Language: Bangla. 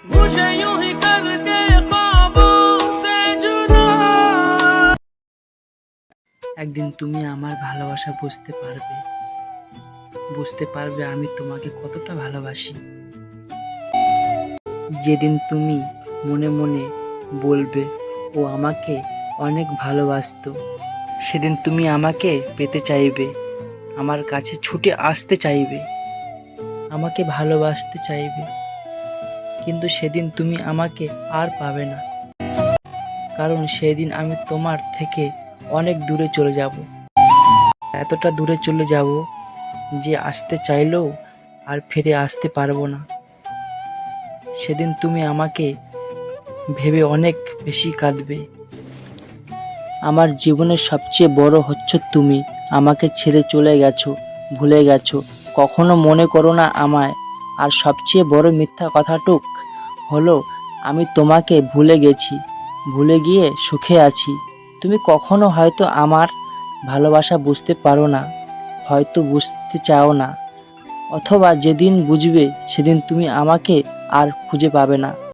मुझे यूं ही करके ख्वाबों से जुदा। একদিন তুমি আমার ভালোবাসা বুঝতে পারবে আমি তোমাকে কতটা ভালোবাসি। যেদিন তুমি মনে মনে বলবে ও আমাকে অনেক ভালোবাসতো, সেদিন তুমি আমাকে পেতে চাইবে, আমার কাছে ছুটে আসতে চাইবে, আমাকে ভালোবাসতে চাইবে। কিন্তু সেদিন তুমি আমাকে আর পাবে না, কারণ সেদিন আমি তোমার থেকে অনেক দূরে চলে যাব, এতটা দূরে চলে যাব যে আসতে চাইলেও আর ফিরে আসতে পারবো না। সেদিন তুমি আমাকে ভেবে অনেক বেশি কাঁদবে। আমার জীবনের সবচেয়ে বড় হচ্ছ তুমি, আমাকে ছেড়ে চলে গেছো, ভুলে গেছো, কখনো মনে করো না আমায়। আর সবচেয়ে বড় মিথ্যা কথাটুক হলো আমি তোমাকে ভুলে গেছি, ভুলে গিয়ে সুখে আছি। তুমি কখনো হয়তো আমার ভালোবাসা বুঝতে পারো না, হয়তো বুঝতে চাও না, অথবা যেদিন বুঝবে সেদিন তুমি আমাকে আর খুঁজে পাবে না।